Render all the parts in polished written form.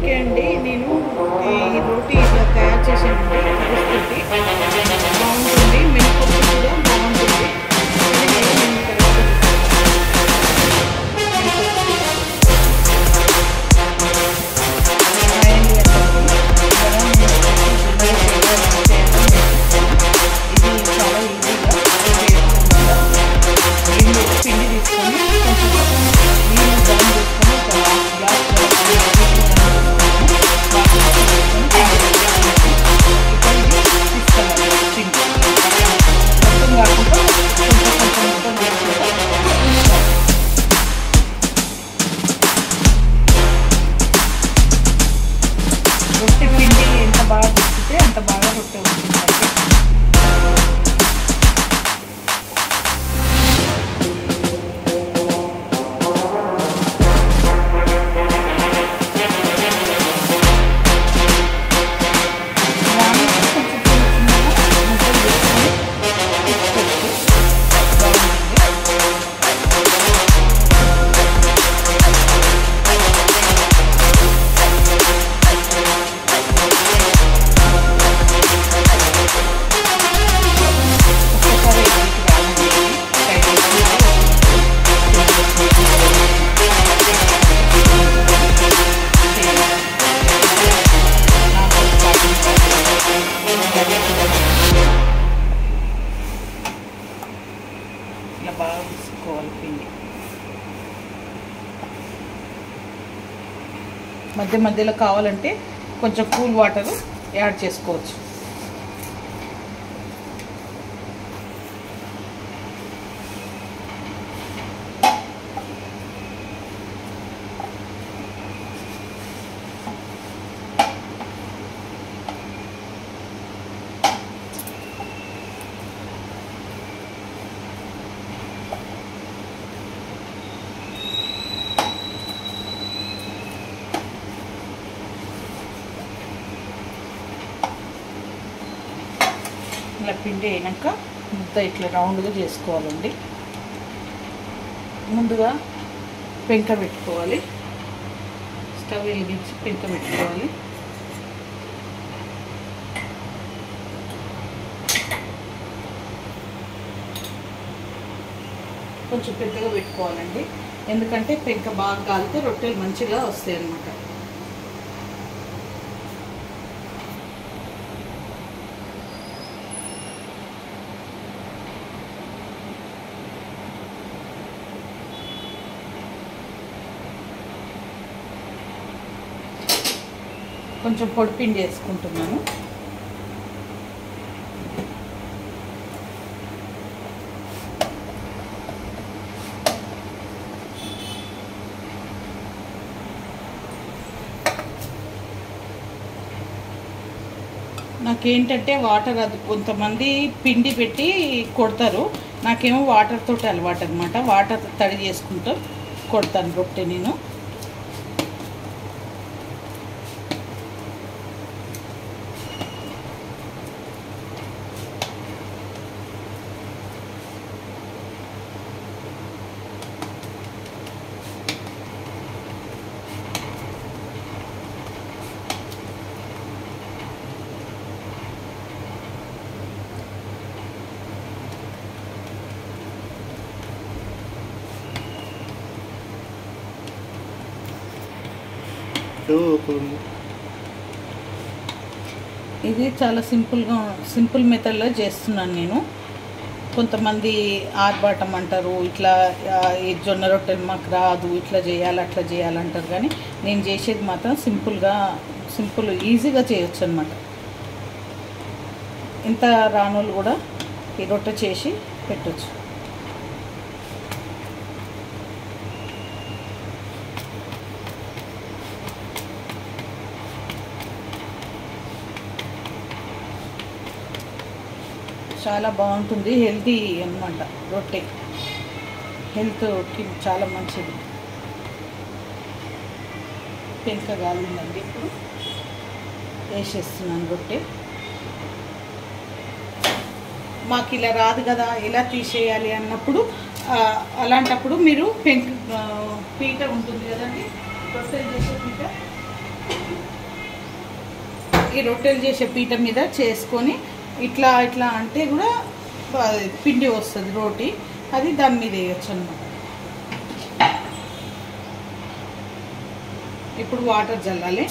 Okay అండి, నేను ఈ రోటీ ఇట్లా తయారు చేశానండి. కలుస్తుంది బాగుంటుంది, మినపప్పు కూడా బాగుంటుంది. రొట్టె పిండి ఎంత బాగా తిప్పితే అంత బాగా రొట్టె ఉంటుందండి. ఇలా బాగా తీసుకోవాలి పిండి. మధ్య మధ్యలో కావాలంటే కొంచెం కూల్ వాటర్ యాడ్ చేసుకోవచ్చు. ఇలా పిండి అయినాక ముద్ద ఇట్లా రౌండ్గా చేసుకోవాలండి. ముందుగా పెంక పెట్టుకోవాలి, స్టవ్ వెలిగించి పెంక పెట్టుకోవాలి. కొంచెం పెద్దగా పెట్టుకోవాలండి, ఎందుకంటే పెంక బాగా కాలితే రొట్టెలు మంచిగా వస్తాయి అన్నమాట. కొంచెం పొడి పిండి వేసుకుంటున్నాను. నాకేంటంటే వాటర్, అది కొంతమంది పిండి పెట్టి కొడతారు, నాకేమో వాటర్ తోటి అలవాటు అనమాట. వాటర్ తడి చేసుకుంటూ కొడతాను రొట్టె నేను. ఇది చాలా సింపుల్ మెథడ్లో చేస్తున్నాను నేను. కొంతమంది ఆర్భాటం అంటారు, ఇట్లా ఈ జొన్న రొట్టెలు మాకు రాదు, ఇట్లా చేయాలి అట్లా చేయాలంటారు. కానీ నేను చేసేది మాత్రం సింపుల్ ఈజీగా చేయొచ్చు అన్నమాట. ఇంత రానులు కూడా ఈ రొట్టె చేసి పెట్టచ్చు. చాలా బాగుంటుంది, హెల్తీ అన్నమాట. రొట్టె హెల్త్కి చాలా మంచిది. పెంక కాలిందండి, ఇప్పుడు వేసేస్తున్నాను రొట్టె. మాకు ఇలా రాదు కదా, ఎలా తీసేయాలి అన్నప్పుడు అలాంటప్పుడు మీరు పీట ఉంటుంది కదండి, రొట్టెలు చేసే పీట, ఈ రొట్టెలు చేసే పీట మీద చేసుకొని ఇట్లా ఇట్లా అంటే కూడా పిండి వస్తుంది రోటీ, అది దాని మీద వేయచ్చు అన్నమాట. ఇప్పుడు వాటర్ చల్లాలి.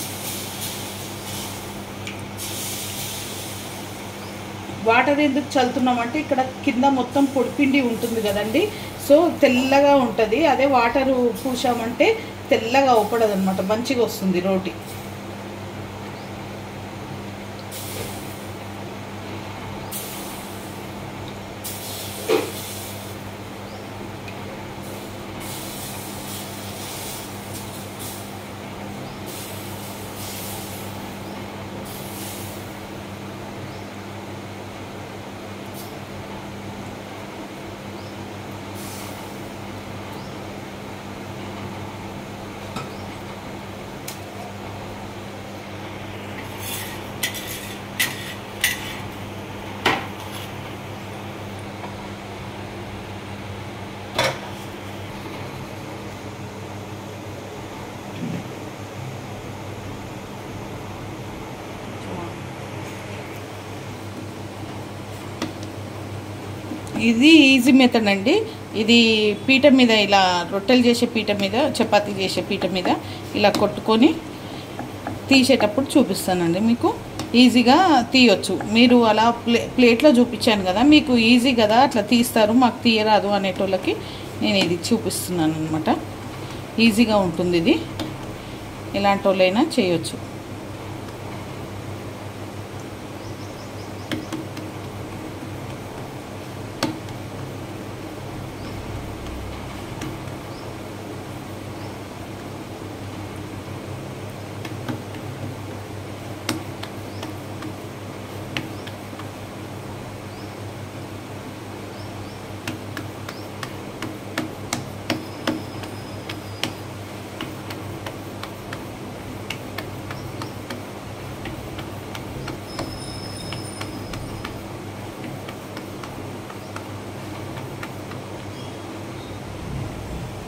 వాటర్ ఎందుకు చల్లుతున్నామంటే ఇక్కడ కింద మొత్తం పొడిపిండి ఉంటుంది కదండి, సో తెల్లగా ఉంటుంది. అదే వాటర్ పూసామంటే తెల్లగా అవపడదు అనమాట, మంచిగా వస్తుంది రోటీ. ఇది ఈజీ మెథడ్ అండి. ఇది పీట మీద ఇలా రొట్టెలు చేసే పీట మీద, చపాతీ చేసే పీట మీద ఇలా కొట్టుకొని తీసేటప్పుడు చూపిస్తానండి. మీకు ఈజీగా తీయొచ్చు. మీరు అలా ప్లేట్లో చూపించాను కదా, మీకు ఈజీ కదా అట్లా తీస్తారు, మాకు తీయరాదు అనేటోళ్ళకి నేను ఇది చూపిస్తున్నాను అనమాట. ఈజీగా ఉంటుంది ఇది, ఎలాంటి వాళ్ళైనా చేయొచ్చు.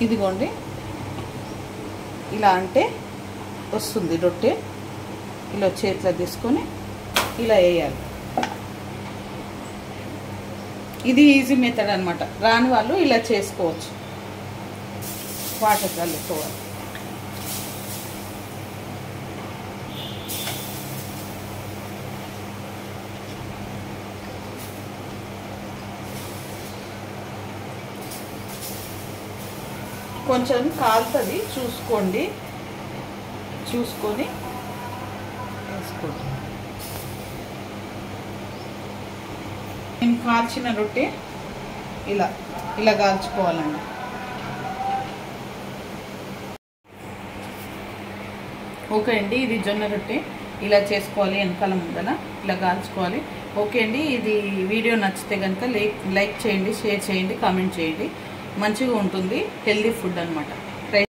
ఇదిగోండి, ఇలా అంటే వస్తుంది రొట్టె. ఇలా చేతిలో తీసుకొని ఇలా వేయాలి. ఇది ఈజీ మెథడ్ అనమాట. రాని వాళ్ళు ఇలా చేసుకోవచ్చు. వాటర్ చల్లుకోవాలి. కొంచెం కాలుతుంది, చూసుకొని వేసుకోండి. నేను కాల్చిన రొట్టె ఇలా కాల్చుకోవాలండి. ఓకే అండి, ఇది జొన్న రొట్టె ఇలా చేసుకోవాలి. వెనకాల ముందల ఇలా కాల్చుకోవాలి. ఓకే అండి, ఇది వీడియో నచ్చితే కనుక లైక్ చేయండి, షేర్ చేయండి, కామెంట్ చేయండి. మంచిగా ఉంటుంది, హెల్దీ ఫుడ్ అన్నమాట.